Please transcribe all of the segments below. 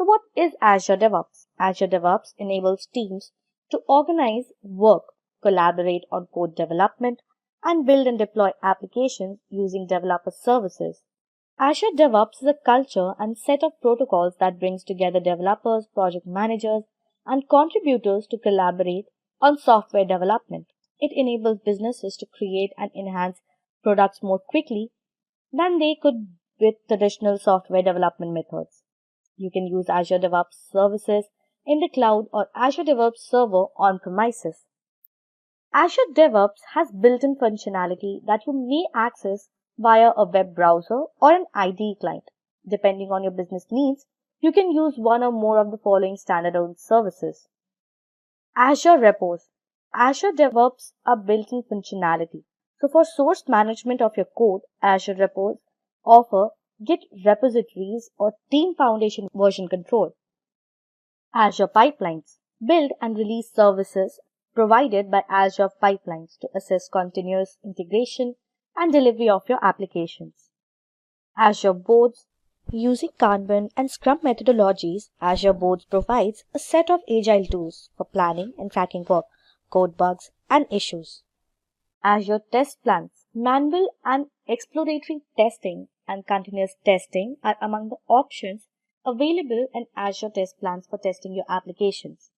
So what is Azure DevOps? Azure DevOps enables teams to organize work, collaborate on code development, and build and deploy applications using developer services. Azure DevOps is a culture and set of protocols that brings together developers, project managers, and contributors to collaborate on software development. It enables businesses to create and enhance products more quickly than they could with traditional software development methods. You can use Azure DevOps services in the cloud or Azure DevOps server on premises. Azure DevOps has built-in functionality that you may access via a web browser or an IDE client. Depending on your business needs, you can use one or more of the following standalone services. Azure Repos. Azure DevOps are built-in functionality. So for source management of your code, Azure Repos offer Git repositories or Team Foundation version control. Azure Pipelines. Build and release services provided by Azure Pipelines to assess continuous integration and delivery of your applications. Azure Boards. Using Kanban and Scrum methodologies, Azure Boards provides a set of agile tools for planning and tracking work, code bugs, and issues. Azure Test Plans. Manual and exploratory testing and continuous testing are among the options available in Azure Test Plans for testing your applications.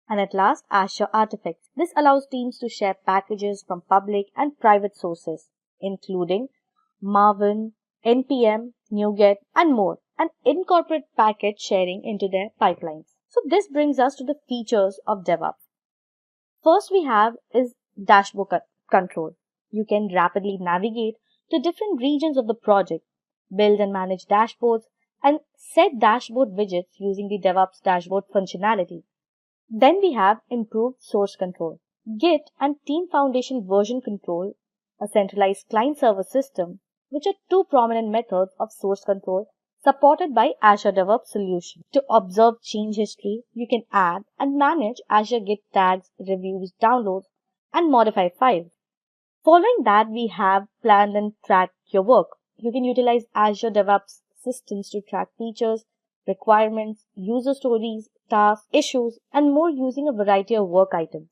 And at last, Azure Artifacts. This allows teams to share packages from public and private sources, including Maven, NPM, NuGet, and more, and incorporate package sharing into their pipelines. So this brings us to the features of DevOps. First we have is dashboard control. You can rapidly navigate to different regions of the project, build and manage dashboards, and set dashboard widgets using the DevOps dashboard functionality. Then we have improved source control. Git and Team Foundation version control, a centralized client-server system, which are two prominent methods of source control supported by Azure DevOps solution. To observe change history, you can add and manage Azure Git tags, reviews, downloads, and modify files. Following that, we have plan and track your work. You can utilize Azure DevOps systems to track features, requirements, user stories, tasks, issues, and more using a variety of work items.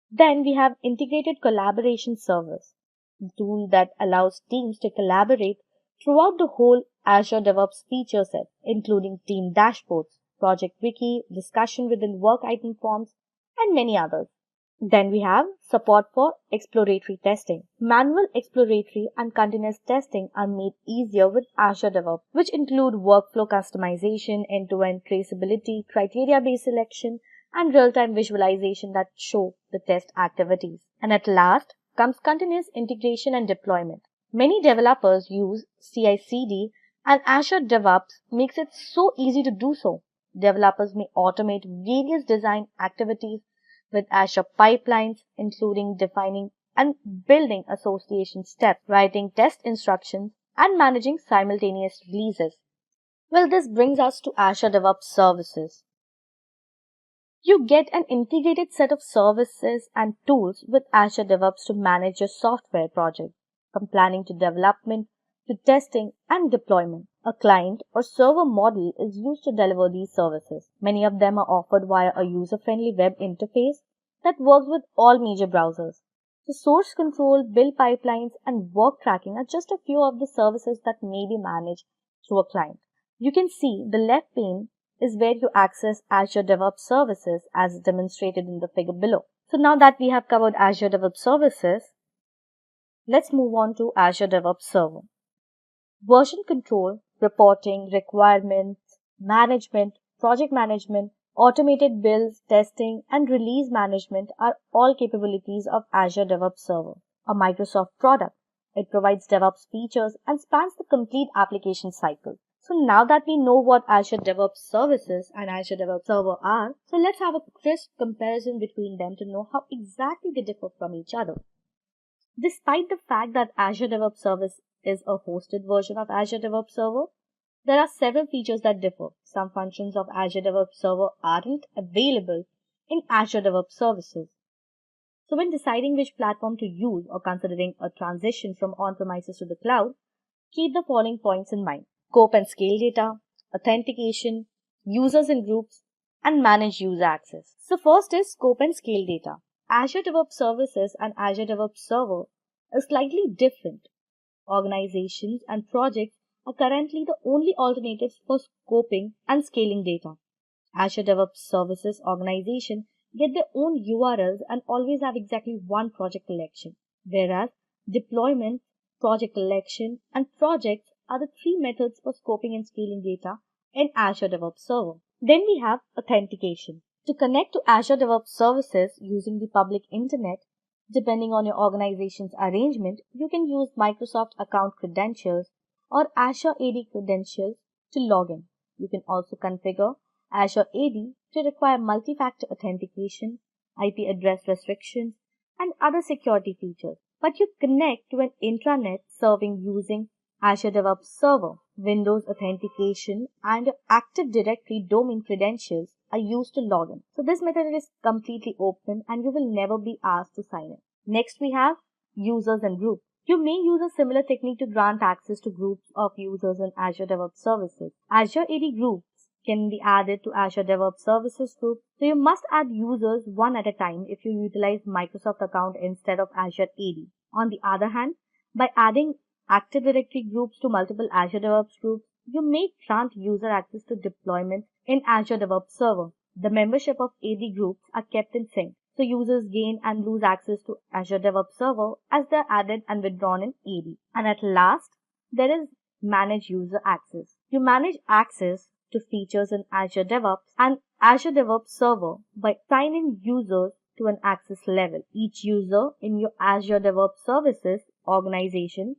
Then we have integrated collaboration servers, a tool that allows teams to collaborate throughout the whole Azure DevOps feature set, including team dashboards, project wiki, discussion within work item forms, and many others. Then we have support for exploratory testing. Manual exploratory and continuous testing are made easier with Azure DevOps, which include workflow customization, end-to-end traceability, criteria-based selection, and real-time visualization that show the test activities. And at last comes continuous integration and deployment. Many developers use CI/CD, and Azure DevOps makes it so easy to do so. Developers may automate various design activities with Azure pipelines, including defining and building association steps, writing test instructions, and managing simultaneous releases. Well, this brings us to Azure DevOps services. You get an integrated set of services and tools with Azure DevOps to manage your software project, from planning to development to testing and deployment. A client or server model is used to deliver these services. Many of them are offered via a user-friendly web interface that works with all major browsers. So source control, build pipelines, and work tracking are just a few of the services that may be managed through a client. You can see the left pane is where you access Azure DevOps services as demonstrated in the figure below. So now that we have covered Azure DevOps services, let's move on to Azure DevOps Server. Version control, reporting, requirements, management, project management, automated builds, testing, and release management are all capabilities of Azure DevOps Server, a Microsoft product. It provides DevOps features and spans the complete application cycle. So now that we know what Azure DevOps Services and Azure DevOps Server are, so let's have a crisp comparison between them to know how exactly they differ from each other. Despite the fact that Azure DevOps Service is a hosted version of Azure DevOps Server, there are several features that differ. Some functions of Azure DevOps Server aren't available in Azure DevOps Services. So when deciding which platform to use or considering a transition from on-premises to the cloud, keep the following points in mind. Scope and scale data, authentication, users and groups, and manage user access. So first is scope and scale data. Azure DevOps Services and Azure DevOps Server are slightly different. Organizations and projects are currently the only alternatives for scoping and scaling data. Azure DevOps Services organization get their own URLs and always have exactly one project collection, whereas deployment, project collection, and projects are the three methods for scoping and scaling data in Azure DevOps Server. Then we have authentication. To connect to Azure DevOps Services using the public internet, depending on your organization's arrangement, you can use Microsoft account credentials or Azure AD credentials to log in. You can also configure Azure AD to require multi-factor authentication, IP address restrictions, and other security features. But you connect to an intranet serving using Azure DevOps Server. Windows authentication and your Active Directory domain credentials are used to log in. So this method is completely open and you will never be asked to sign in. Next we have users and groups. You may use a similar technique to grant access to groups of users in Azure DevOps Services. Azure AD groups can be added to Azure DevOps Services group. So you must add users one at a time if you utilize Microsoft account instead of Azure AD. On the other hand, by adding Active Directory groups to multiple Azure DevOps groups, you may grant user access to deployment in Azure DevOps Server. The membership of AD groups are kept in sync, so users gain and lose access to Azure DevOps Server as they're added and withdrawn in AD. And at last, there is manage user access. You manage access to features in Azure DevOps and Azure DevOps Server by assigning users to an access level. Each user in your Azure DevOps Services organization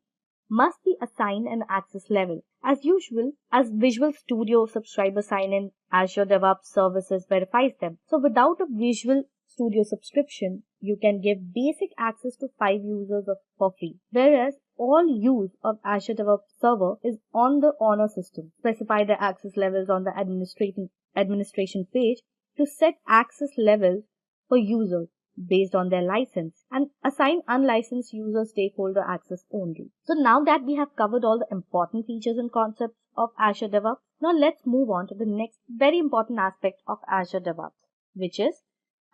must be assigned an access level. As usual, as Visual Studio subscriber sign in, Azure DevOps Services verifies them. So without a Visual Studio subscription, you can give basic access to 5 users for free. Whereas all use of Azure DevOps Server is on the honor system. Specify the access levels on the administration page to set access levels for users based on their license and assign unlicensed user stakeholder access only. So now that we have covered all the important features and concepts of Azure DevOps, now let's move on to the next very important aspect of Azure DevOps, which is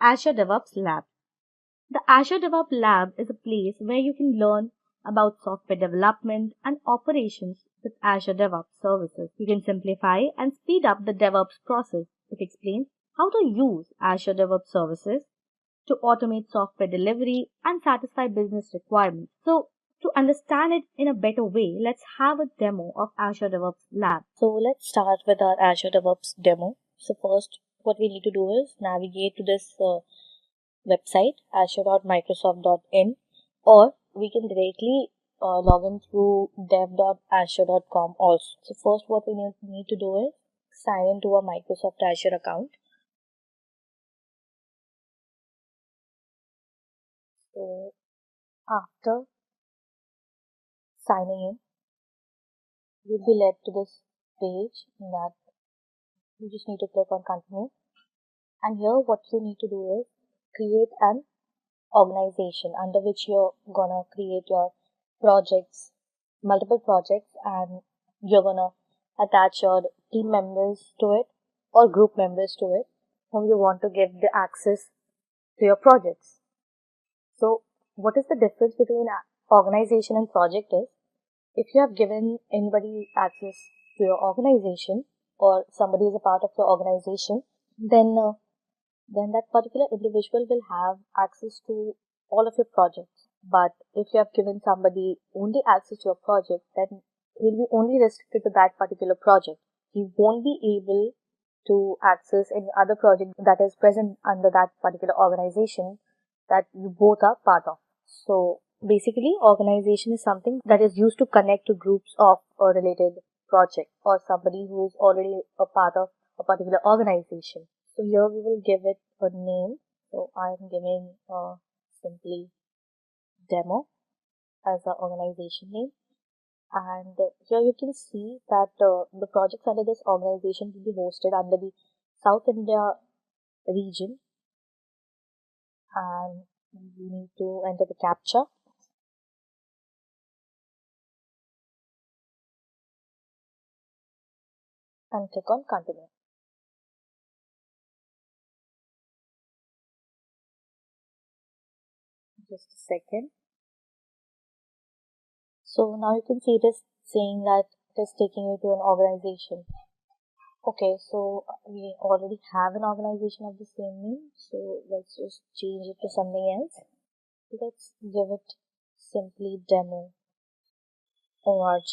Azure DevOps Lab. The Azure DevOps Lab is a place where you can learn about software development and operations with Azure DevOps Services. You can simplify and speed up the DevOps process. It explains how to use Azure DevOps Services to automate software delivery and satisfy business requirements. So to understand it in a better way, let's have a demo of Azure DevOps Lab. So let's start with our Azure DevOps demo. So first, what we need to do is navigate to this website, azure.microsoft.in, or we can directly log in through dev.azure.com also. So first, what we need to do is sign into a Microsoft Azure account. So after signing in, you'll be led to this page that you just need to click on continue. And here what you need to do is create an organization under which you're gonna create your projects, multiple projects, and you're gonna attach your team members to it or group members to it whom you want to give the access to your projects. So what is the difference between organization and project is, if you have given anybody access to your organization or somebody is a part of your organization, then that particular individual will have access to all of your projects. But if you have given somebody only access to your project, then he'll be only restricted to that particular project. He won't be able to access any other project that is present under that particular organization that you both are part of. So basically, organization is something that is used to connect to groups of a related project or somebody who is already a part of a particular organization. So here we will give it a name. So I am giving simply demo as the organization name. And here you can see that the projects under this organization will be hosted under the South India region. And you need to enter the CAPTCHA. And click on continue. Just a second. So now you can see it is saying that it is taking you to an organization. Okay, so we already have an organization of the same name, so let's just change it to something else. Let's give it simply demo org.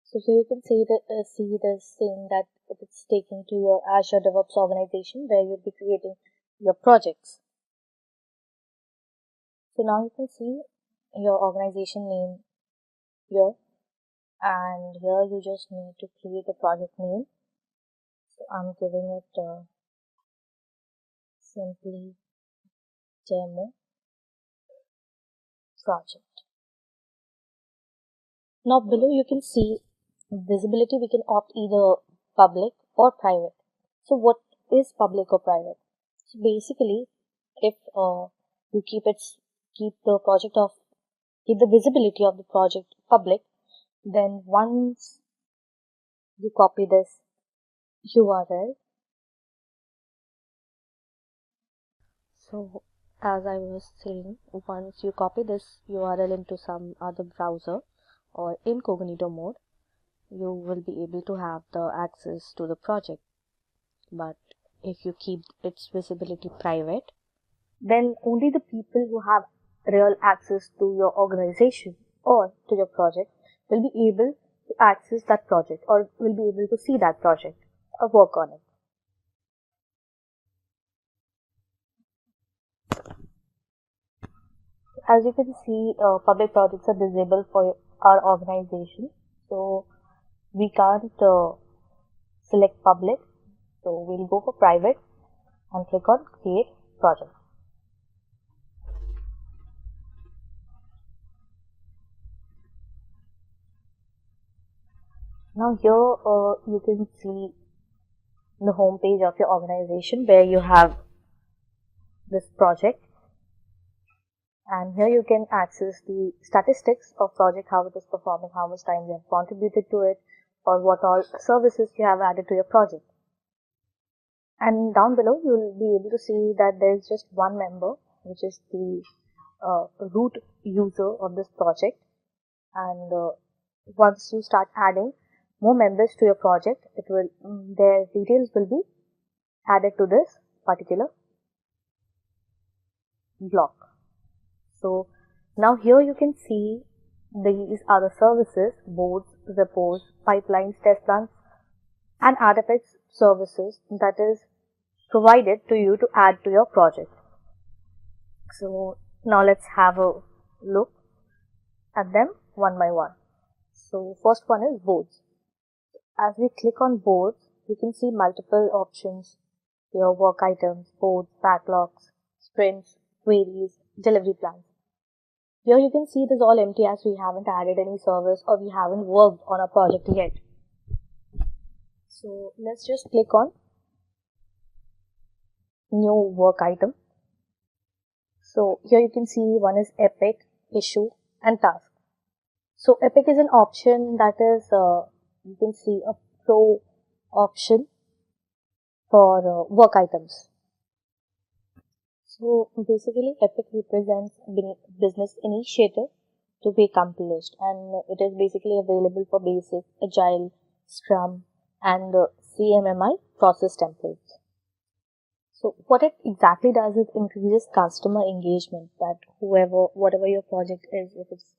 So here you can see this saying that it's taking to your Azure DevOps organization where you'll be creating your projects. So now you can see your organization name here, and here you just need to create a project name. So I'm giving it simply demo project. Now below you can see visibility. We can opt either public or private. So what is public or private? So basically, if you keep the visibility of the project public, then once you copy this URL, so as I was saying, once you copy this URL into some other browser or incognito mode, you will be able to have the access to the project. But if you keep its visibility private, then only the people who have real access to your organization or to your project will be able to access that project or will be able to see that project or work on it. As you can see, public projects are disabled for our organization, so we can't select public. So we'll go for private and click on create project. Now here you can see the home page of your organization where you have this project, and here you can access the statistics of project, how it is performing, how much time you have contributed to it, or what all services you have added to your project. And down below you will be able to see that there is just one member, which is the root user of this project, and once you start adding more members to your project, their details will be added to this particular block. So now here you can see these are the services, boards, repos, pipelines, test plans, and artifacts services that is provided to you to add to your project. So now let's have a look at them one by one. So first one is boards. As we click on boards, you can see multiple options, your work items, boards, backlogs, sprints, queries, delivery plans. Here you can see it is all empty as we haven't added any service or we haven't worked on a project yet. So let's just click on new work item. So here you can see one is epic, issue, and task. So epic is an option that is, you can see a pro option for work items. So basically epic represents business initiative to be accomplished, and it is basically available for basic, agile, scrum, and CMMI process templates. So what it exactly does is increases customer engagement, that whatever your project is, if it's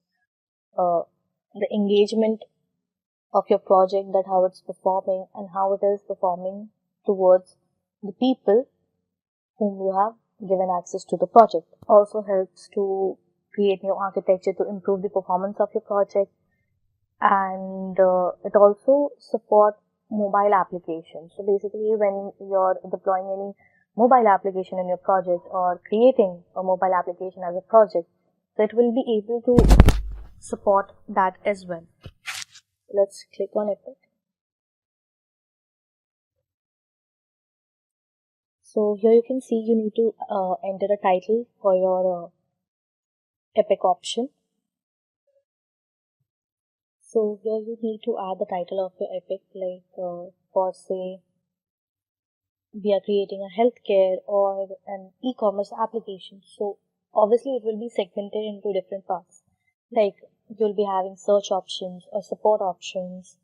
the engagement of your project, that how it's performing and how it is performing towards the people whom you have given access to the project. Also helps to create new architecture to improve the performance of your project, and it also supports mobile applications. So basically when you're deploying any mobile application in your project or creating a mobile application as a project, so it will be able to support that as well. Let's click on Epic. So here you can see you need to enter a title for your Epic option. So here you need to add the title of your epic, like for say we are creating a healthcare or an e-commerce application. So obviously it will be segmented into different parts. Like you'll be having search options or support options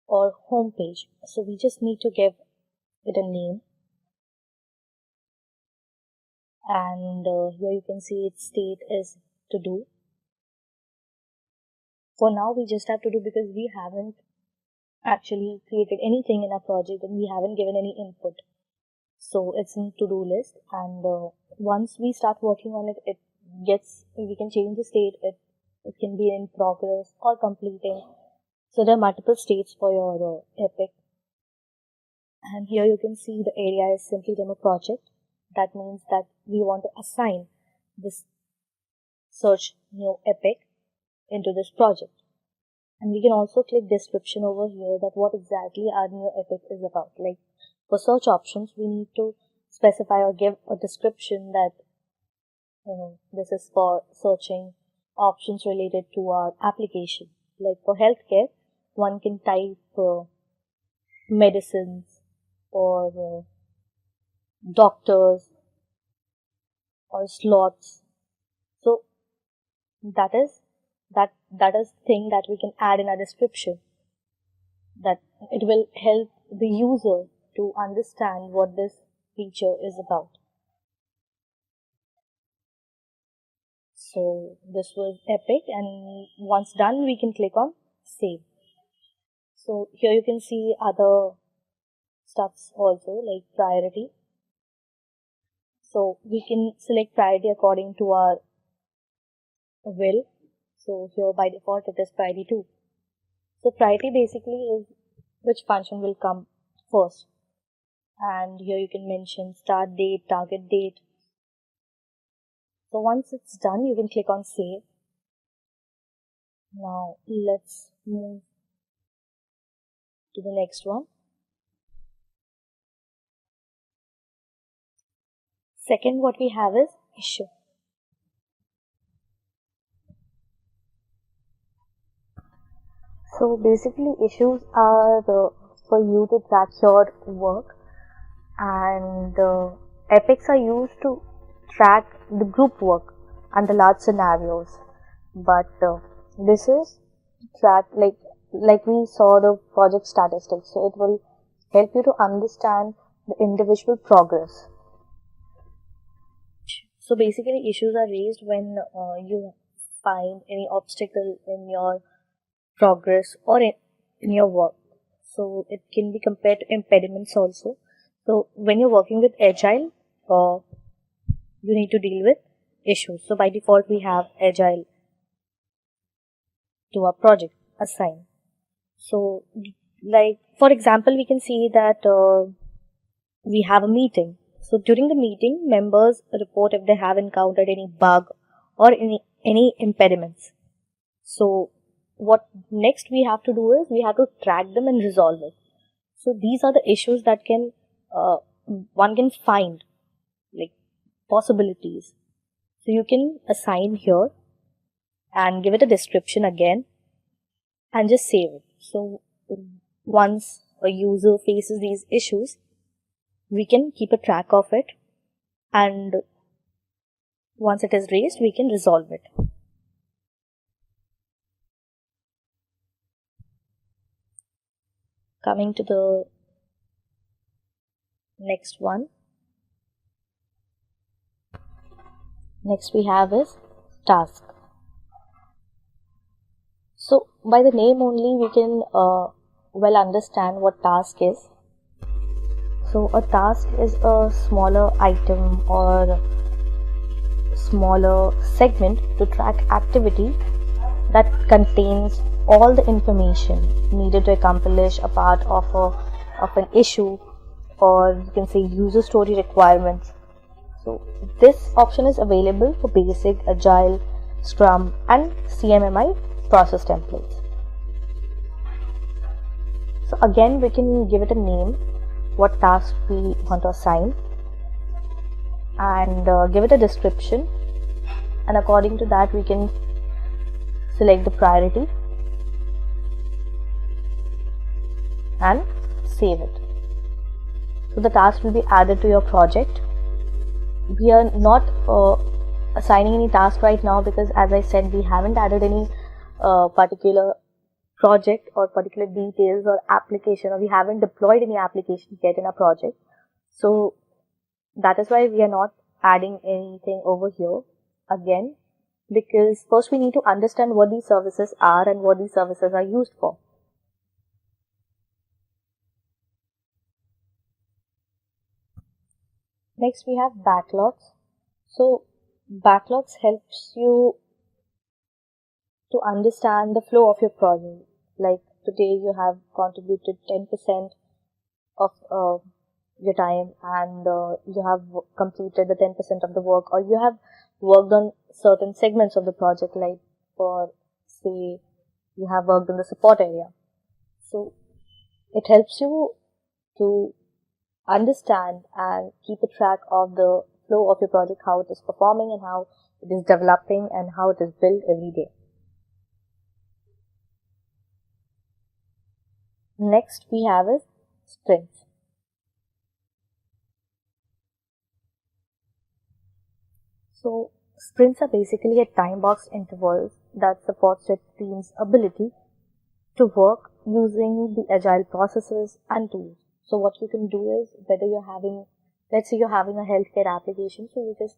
or homepage. So we just need to give it a name. And here you can see its state is to do. For now we just have to do because we haven't actually created anything in our project and we haven't given any input. So it's in to-do list, and once we start working on it, we can change the state. It can be in progress or completing. So there are multiple states for your epic. And here you can see the area is simply demo project. That means that we want to assign this search new epic into this project. And we can also click description over here, that what exactly our new epic is about. Like for search options, we need to specify or give a description that this is for searching options related to our application. Like for healthcare, one can type medicines or doctors or slots. So that is thing that we can add in our description, that it will help the user to understand what this feature is about. So this was epic, and once done we can click on save. So here you can see other stuffs also, like priority. So we can select priority according to our will. So here by default it is priority 2. So priority basically is which function will come first. And here you can mention start date, target date. So once it's done, you can click on save. Now let's move to the next one. Second, what we have is issue. So basically issues are for you to track your work, and epics are used to track the group work and the large scenarios. But this is track like we saw the project statistics, so it will help you to understand the individual progress. So basically issues are raised when you find any obstacle in your progress or in your work. So it can be compared to impediments also. So when you're working with Agile, you need to deal with issues. So by default we have Agile to our project assigned. So like for example, we can see that we have a meeting. So during the meeting, members report if they have encountered any bug or any impediments. So what next we have to do is we have to track them and resolve it. So these are the issues that can one can find, like possibilities. So you can assign here and give it a description again and just save it. So once a user faces these issues, we can keep a track of it, and once it is raised, we can resolve it. Coming to the next one. Next we have is task. So by the name only we can well understand what task is. So a task is a smaller item or smaller segment to track activity that contains all the information needed to accomplish a part of an issue, or you can say user story requirements. So this option is available for basic, agile, scrum and CMMI process templates. So again we can give it a name, what task we want to assign, and give it a description, and according to that we can select the priority and save it. So the task will be added to your project. We are not assigning any task right now because, as I said, we haven't added any particular project or particular details or application, or we haven't deployed any application yet in our project. So that is why we are not adding anything over here again, because first we need to understand what these services are and what these services are used for. Next we have backlogs. So backlogs helps you to understand the flow of your project. Like today you have contributed 10% of your time, and you have completed the 10% of the work, or you have worked on certain segments of the project, like for say you have worked in the support area. So it helps you to understand and keep a track of the flow of your project, how it is performing and how it is developing and how it is built every day. Next we have is sprints. So sprints are basically a time-boxed intervals that supports your team's ability to work using the agile processes and tools. So what you can do is, whether you're having, let's say you're having a healthcare application, so you just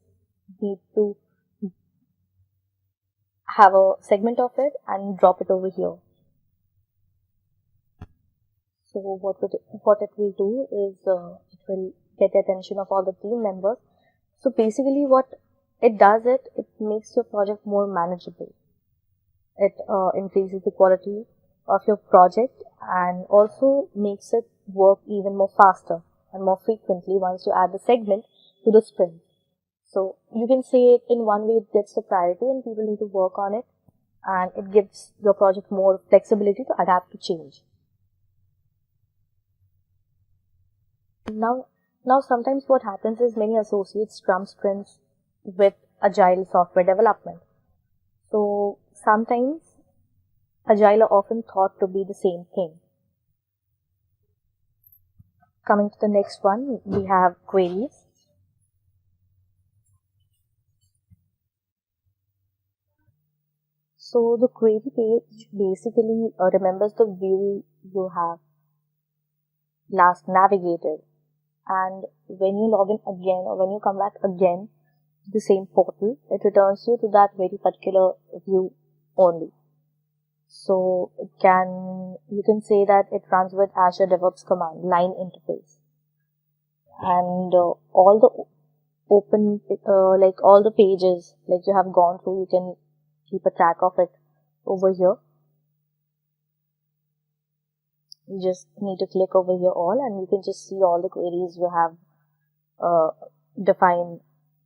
need to have a segment of it and drop it over here. So what it will do is it will get the attention of all the team members. So basically what it does, it makes your project more manageable. It increases the quality of your project and also makes it work even more faster and more frequently once you add the segment to the sprint. So you can say it in one way, it gets the priority and people need to work on it, and it gives your project more flexibility to adapt to change. Now sometimes what happens is many associates scrum sprints with agile software development. So sometimes agile are often thought to be the same thing. Coming to the next one, we have queries. So the query page basically remembers the view you have last navigated, and when you log in again or when you come back again to the same portal, it returns you to that very particular view only. So you can say that it runs with Azure DevOps command line interface, and all the open like all the pages like you have gone through, you can keep a track of it over here. You just need to click over here all, and you can just see all the queries you have defined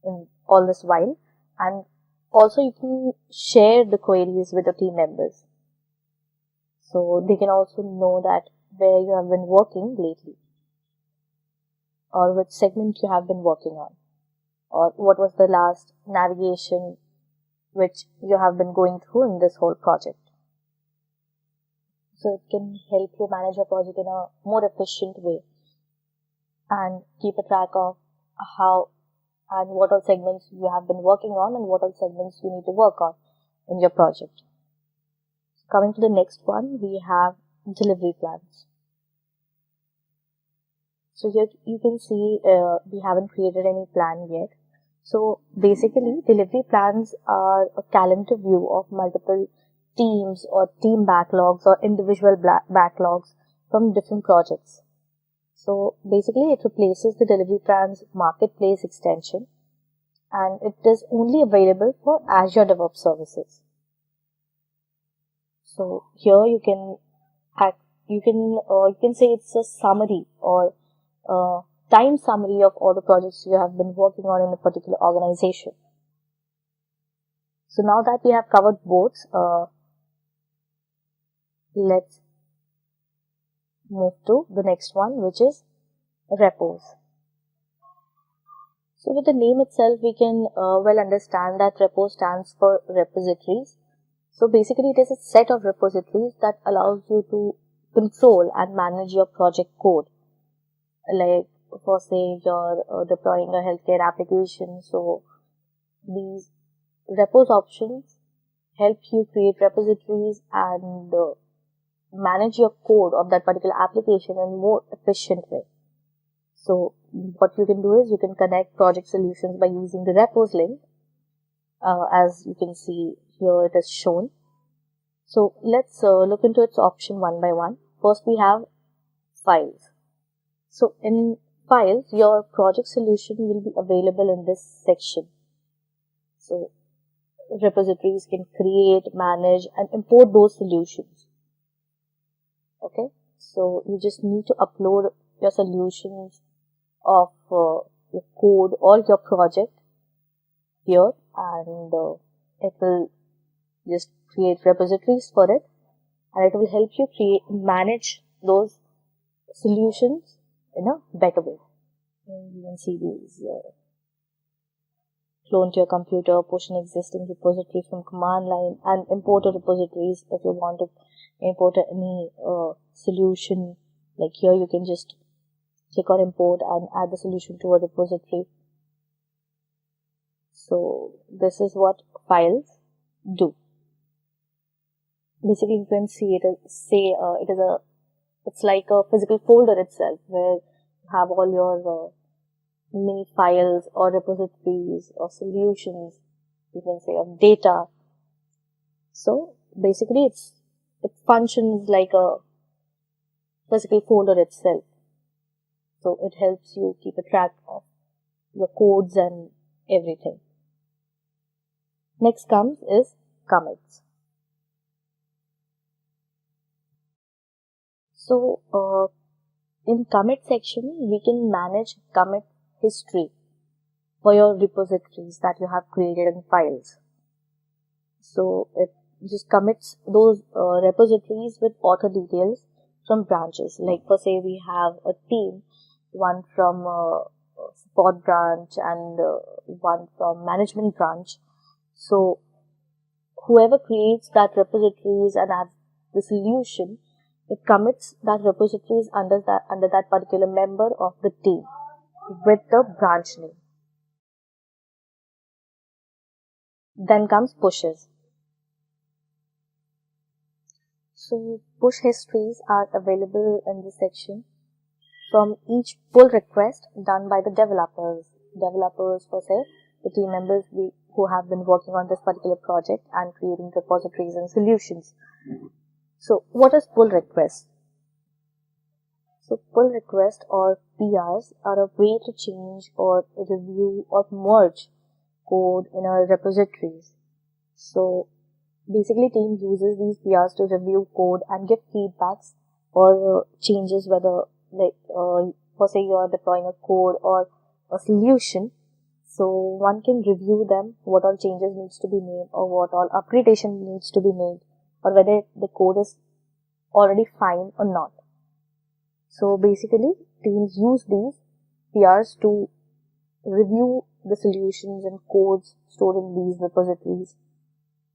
in all this while, and also you can share the queries with the team members, so they can also know that where you have been working lately, or which segment you have been working on, or what was the last navigation which you have been going through in this whole project. So it can help you manage your project in a more efficient way and keep a track of how and what all segments you have been working on and what all segments you need to work on in your project. Coming to the next one, we have delivery plans. So here you can see we haven't created any plan yet. So basically delivery plans are a calendar view of multiple teams or team backlogs or individual backlogs from different projects. So basically it replaces the delivery plans marketplace extension, and it is only available for Azure DevOps services. So here you can say it's a summary or time summary of all the projects you have been working on in a particular organization. So now that we have covered both, let's move to the next one, which is repos. So with the name itself, we can well understand that repo stands for repositories. So basically it is a set of repositories that allows you to control and manage your project code. Like for say you're deploying a healthcare application, so these repos options help you create repositories and manage your code of that particular application in a more efficient way. So what you can do is you can connect project solutions by using the repos link. As you can see here, it is shown. So let's look into its option one by one. First we have files. So in files, your project solution will be available in this section. So repositories can create, manage and import those solutions. Okay, so you just need to upload your solutions of your code or your project here, and it will just create repositories for it, and it will help you manage those solutions in a better way. And you can see these clone to your computer, push an existing repository from command line, and import a repositories if you want to import any solution. Like here you can just click on import and add the solution to a repository. So this is what files do. Basically you can see it's like a physical folder itself where you have all your mini files or repositories or solutions, you can say, of data. So basically it functions like a physical folder itself. So it helps you keep a track of your codes and everything. Next comes is commits. So in commit section, we can manage commit history for your repositories that you have created in files. So it just commits those repositories with author details from branches. Like for say we have a team, one from support branch and one from management branch. So whoever creates that repositories and adds the solution, it commits that repositories under that particular member of the team with the branch name. Then comes pushes. So push histories are available in this section from each pull request done by the developers. Developers, for say, the team members who have been working on this particular project and creating repositories and solutions. So what is pull request? So pull request or PRs are a way to change or review or merge code in our repositories. So basically team uses these PRs to review code and give feedbacks or changes, whether like for say you are deploying a code or a solution. So one can review them, what all changes needs to be made or what all upgradation needs to be made, or whether the code is already fine or not. So basically teams use these PRs to review the solutions and codes stored in these repositories,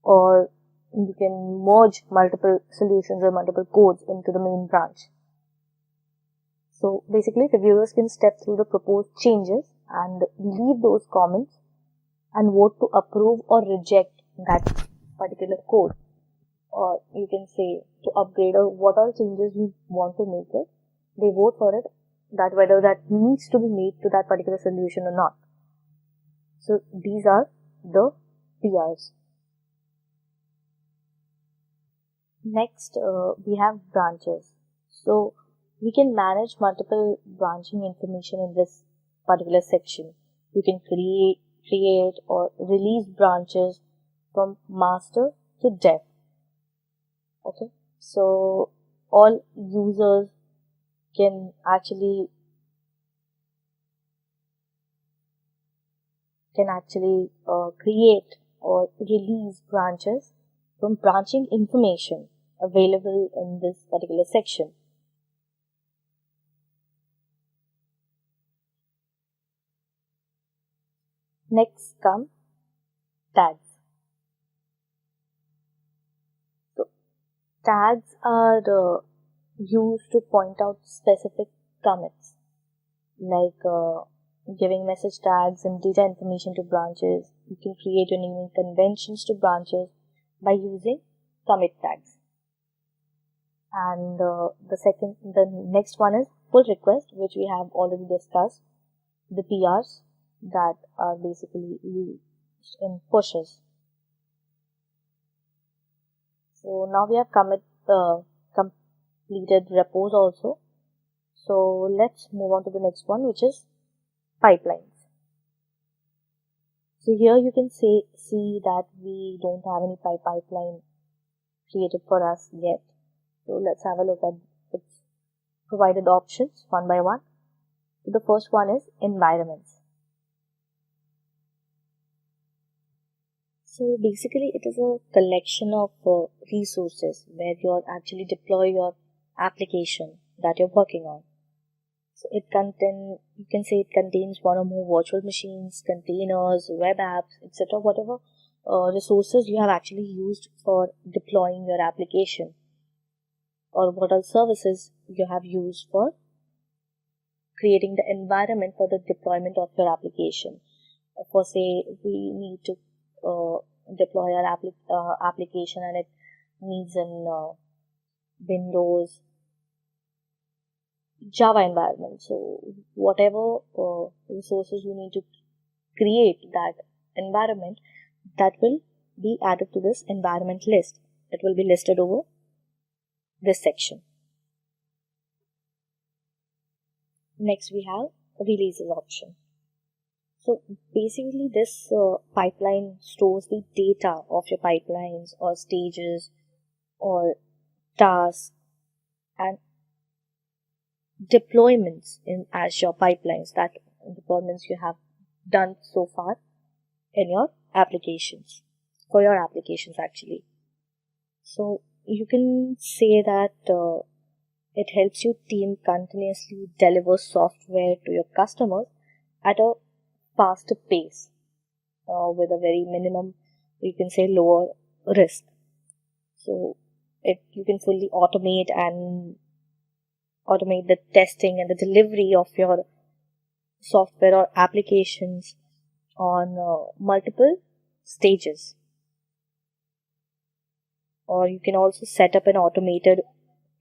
or you can merge multiple solutions or multiple codes into the main branch. So basically reviewers can step through the proposed changes and leave those comments and vote to approve or reject that particular code, or you can say to upgrade or what all changes we want to make it. They vote for it, that whether that needs to be made to that particular solution or not. So these are the PRs. Next, we have branches. So we can manage multiple branching information in this particular section. You can create or release branches from master to dev. Okay, so all users can actually create or release branches from branching information available in this particular section. Next come tags. So tags are used to point out specific commits, like giving message tags and data information to branches. You can create your naming conventions to branches by using commit tags. And the next one is pull request, which we have already discussed. The PRs that are basically used in pushes. So now we have completed repos also. So let's move on to the next one, which is pipelines. So here you can see that we don't have any pipeline created for us yet. So let's have a look at its provided options one by one. So the first one is environments. So basically it is a collection of resources where you actually deploy your application that you're working on. So you can say it contains one or more virtual machines, containers, web apps, etc. Whatever resources you have actually used for deploying your application, or what are services you have used for creating the environment for the deployment of your application. For say we need to deploy our application and it needs an Windows Java environment. So whatever resources you need to create that environment, that will be added to this environment list. It will be listed over this section. Next we have releases option. So basically this pipeline stores the data of your pipelines or stages or tasks and deployments in Azure pipelines, that deployments you have done so far in your applications, for your applications actually. So you can say that it helps your team continuously deliver software to your customers at a faster pace with a very minimum, you can say, lower risk. So you can fully automate the testing and the delivery of your software or applications on multiple stages. Or you can also set up an automated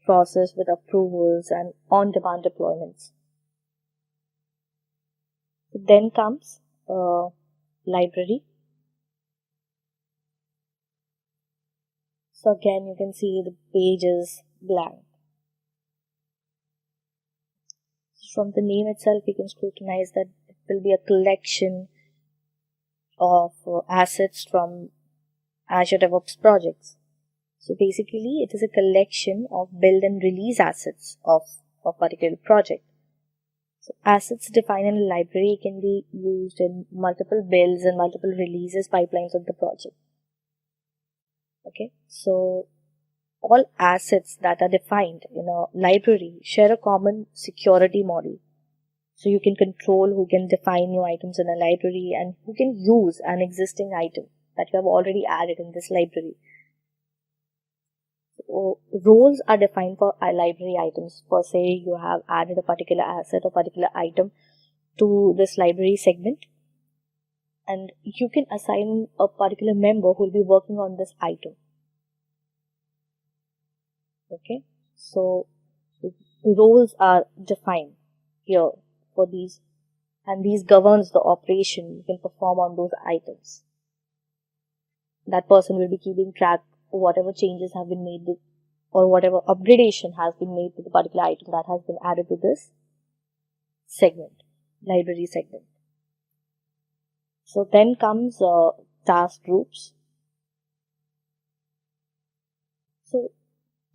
process with approvals and on-demand deployments. Then comes library. So again, you can see the page is blank. From the name itself, you can scrutinize that it will be a collection of assets from Azure DevOps projects. So basically, it is a collection of build and release assets of a particular project. So assets defined in a library can be used in multiple builds and multiple releases pipelines of the project. Okay, so all assets that are defined in a library share a common security model. So you can control who can define new items in a library and who can use an existing item that you have already added in this library. So roles are defined for library items. For say you have added a particular asset or particular item to this library segment, and you can assign a particular member who will be working on this item. Okay, so roles are defined here for these, and these governs the operation you can perform on those items. That person will be keeping track of whatever changes have been made or whatever upgradation has been made to the particular item that has been added to this segment, library segment. So then comes task groups. So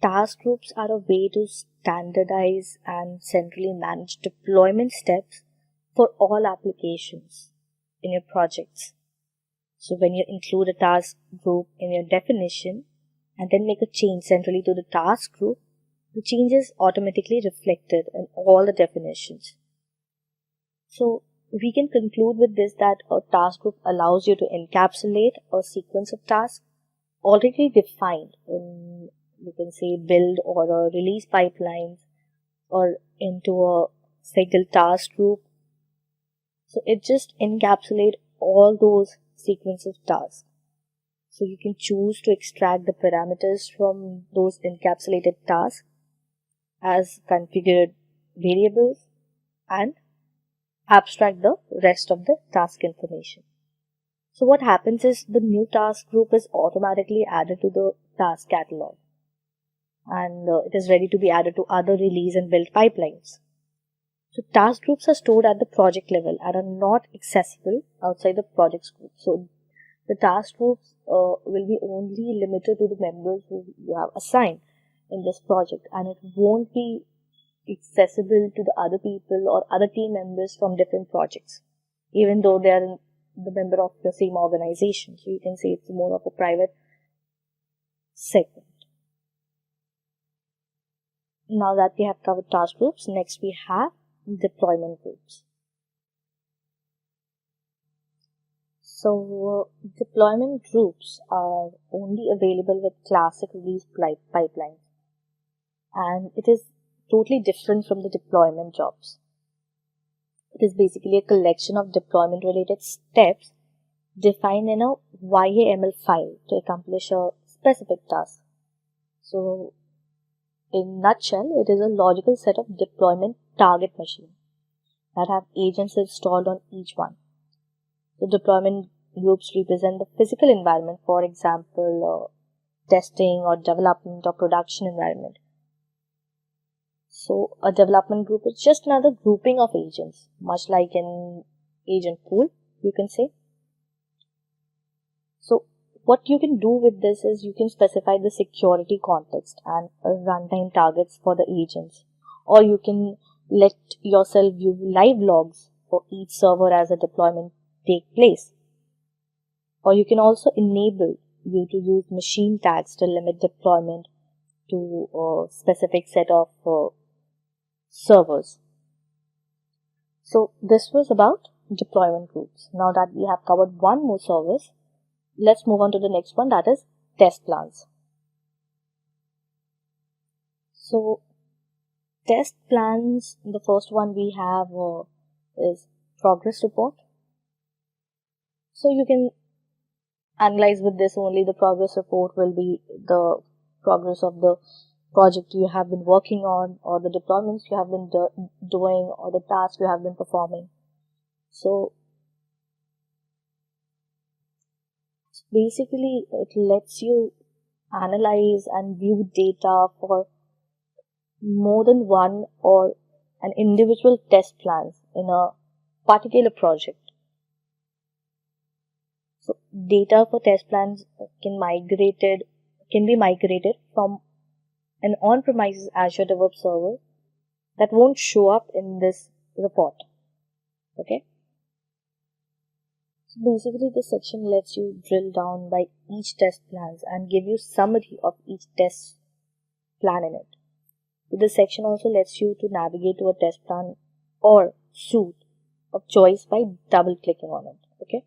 task groups are a way to standardize and centrally manage deployment steps for all applications in your projects. So when you include a task group in your definition and then make a change centrally to the task group, the change is automatically reflected in all the definitions. So we can conclude with this that a task group allows you to encapsulate a sequence of tasks already defined in you can say build or a release pipelines or into a single task group. So it just encapsulates all those sequence of tasks. So you can choose to extract the parameters from those encapsulated tasks as configured variables and abstract the rest of the task information. So what happens is the new task group is automatically added to the task catalog, and it is ready to be added to other release and build pipelines. So task groups are stored at the project level and are not accessible outside the project group. So the task groups will be only limited to the members who you have assigned in this project, and it won't be accessible to the other people or other team members from different projects, even though they are the member of the same organization. So you can say it's more of a private segment. Now that we have covered task groups, next we have deployment groups. So deployment groups are only available with classic release pipelines, and it is totally different from the deployment jobs. It is basically a collection of deployment related steps defined in a YAML file to accomplish a specific task. So in a nutshell, it is a logical set of deployment target machines that have agents installed on each one. The deployment groups represent the physical environment, for example, testing or development or production environment. So a development group is just another grouping of agents, much like an agent pool, you can say. So what you can do with this is you can specify the security context and runtime targets for the agents, or you can let yourself view live logs for each server as a deployment take place. Or you can also enable you to use machine tags to limit deployment to a specific set of servers. So this was about deployment groups. Now that we have covered one more service, let's move on to the next one, that is test plans. So test plans, the first one we have is progress report. So you can analyze with this only. The progress report will be the progress of the project you have been working on, or the deployments you have been doing, or the tasks you have been performing. So basically it lets you analyze and view data for more than one or an individual test plans in a particular project. So data for test plans can be migrated from an on-premises Azure DevOps server that won't show up in this report. Okay. So basically this section lets you drill down by each test plans and give you summary of each test plan in it. So this section also lets you to navigate to a test plan or suite of choice by double clicking on it. Okay.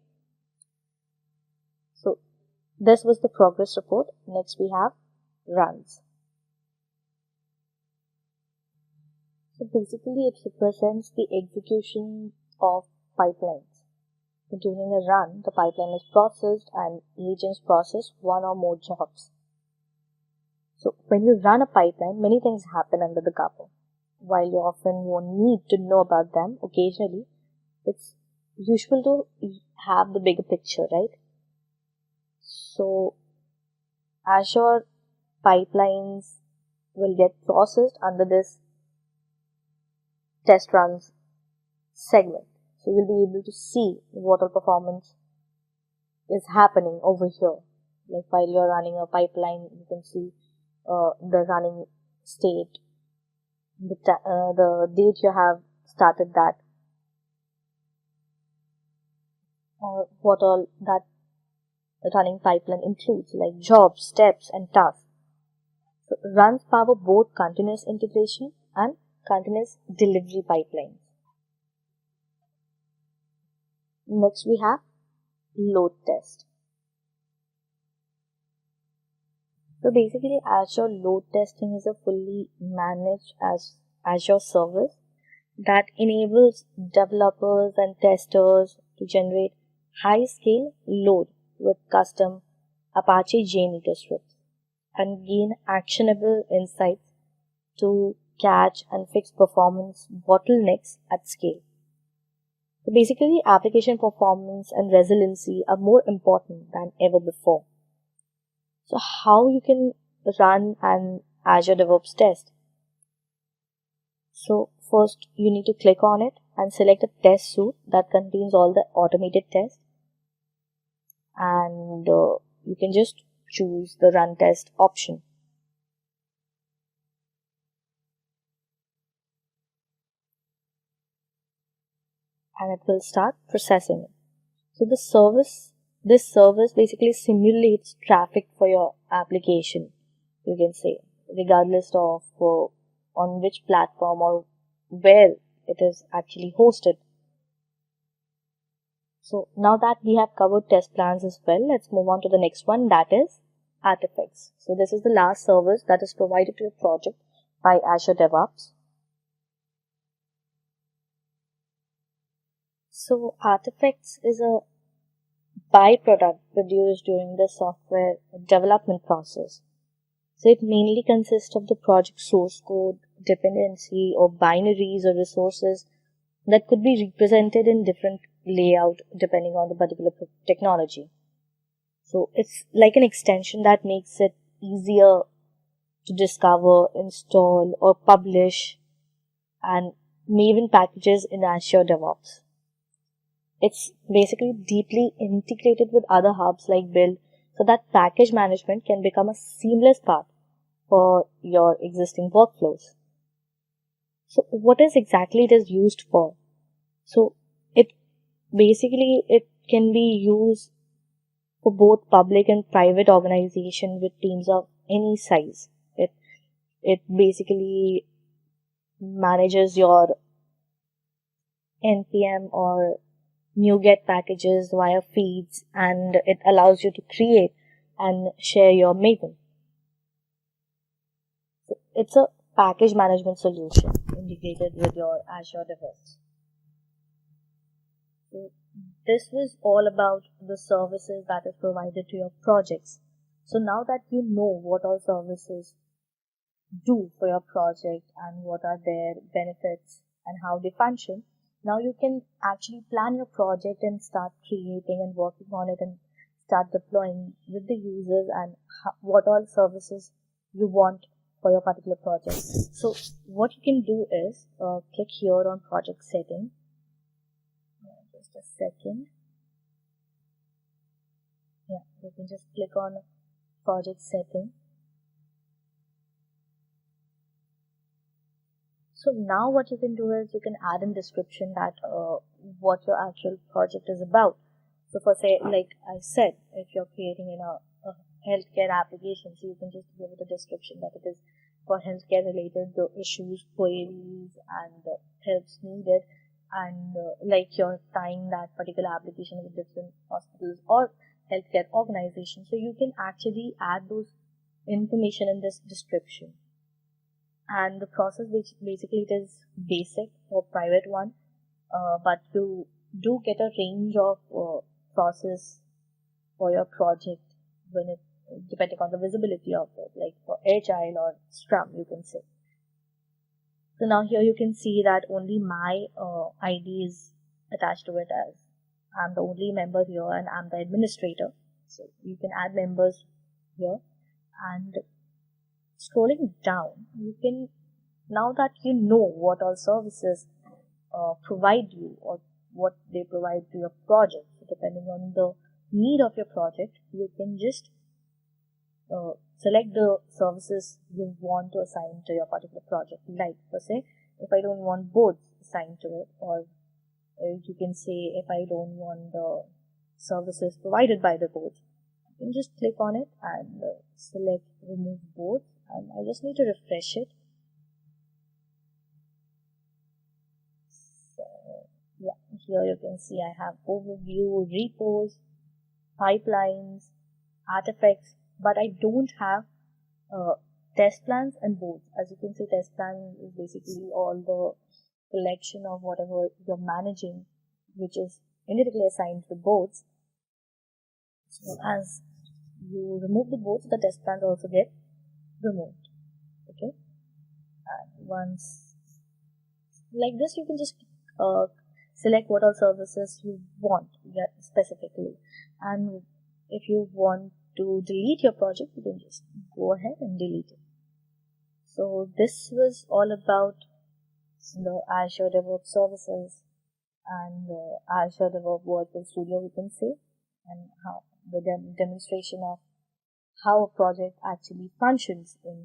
So this was the progress report. Next we have runs. So basically it represents the execution of pipelines. So during a run, the pipeline is processed and agents process one or more jobs. So when you run a pipeline, many things happen under the cover. While you often won't need to know about them, occasionally it's useful to have the bigger picture, right? So Azure pipelines will get processed under this test runs segment. So you'll be able to see what all performance is happening over here. Like while you're running a pipeline, you can see the running state, the date you have started that, or what all that running pipeline includes, like jobs, steps, and tasks. So runs power both continuous integration and continuous delivery pipelines. Next we have load test. So basically, Azure load testing is a fully managed Azure service that enables developers and testers to generate high-scale load with custom Apache JMeter scripts and gain actionable insights to catch and fix performance bottlenecks at scale. So basically, application performance and resiliency are more important than ever before. So how you can run an Azure DevOps test? So first you need to click on it and select a test suite that contains all the automated tests, and you can just choose the run test option. And it will start processing it. So this service basically simulates traffic for your application, you can say, regardless of on which platform or where it is actually hosted. So now that we have covered test plans as well, let's move on to the next one, that is artifacts. So this is the last service that is provided to your project by Azure DevOps. So artifacts is a byproduct produced during the software development process. So it mainly consists of the project source code, dependency, or binaries or resources that could be represented in different layout depending on the particular technology. So it's like an extension that makes it easier to discover, install, or publish and Maven packages in Azure DevOps. It's basically deeply integrated with other hubs like Build, so that package management can become a seamless part for your existing workflows. So what is exactly it is used for? So it can be used for both public and private organization with teams of any size. It basically manages your NPM or NuGet packages via feeds, and it allows you to create and share your Maven. So it's a package management solution integrated with your Azure DevOps. So this was all about the services that is provided to your projects. So now that you know what all services do for your project and what are their benefits and how they function, now you can actually plan your project and start creating and working on it and start deploying with the users and what all services you want for your particular project. So what you can do is click here on project setting. Just a second. Yeah, you can just click on project setting. So now what you can do is you can add in description that what your actual project is about. So for say, like I said, if you're creating in a healthcare application, so you can just give it a description that it is for healthcare related issues, queries, and helps needed, and like you're tying that particular application with different hospitals or healthcare organizations. So you can actually add those information in this description. And the process, which basically it is basic or private one, but you do get a range of process for your project when it depending on the visibility of it, like for Agile or Scrum, you can say. So now here you can see that only my ID is attached to it, as I'm the only member here and I'm the administrator. So you can add members here, and scrolling down, you can, now that you know what all services provide you or what they provide to your project, so depending on the need of your project, you can just select the services you want to assign to your particular project. Like, for say, if I don't want boards assigned to it, or you can say if I don't want the services provided by the boards, you can just click on it and select remove boards, and I just need to refresh it. So yeah, here you can see I have overview, repos, pipelines, artifacts, but I don't have test plans and boards. As you can see, test plan is basically all the collection of whatever you're managing, which is indirectly assigned to the boards. So as you remove the boards, the test plans also get removed. Okay, and once like this, you can just select what all services you want specifically, and if you want to delete your project, you can just go ahead and delete it. So this was all about the Azure DevOps services and the Azure DevOps Virtual Studio, we can say, and how the demonstration of how a project actually functions in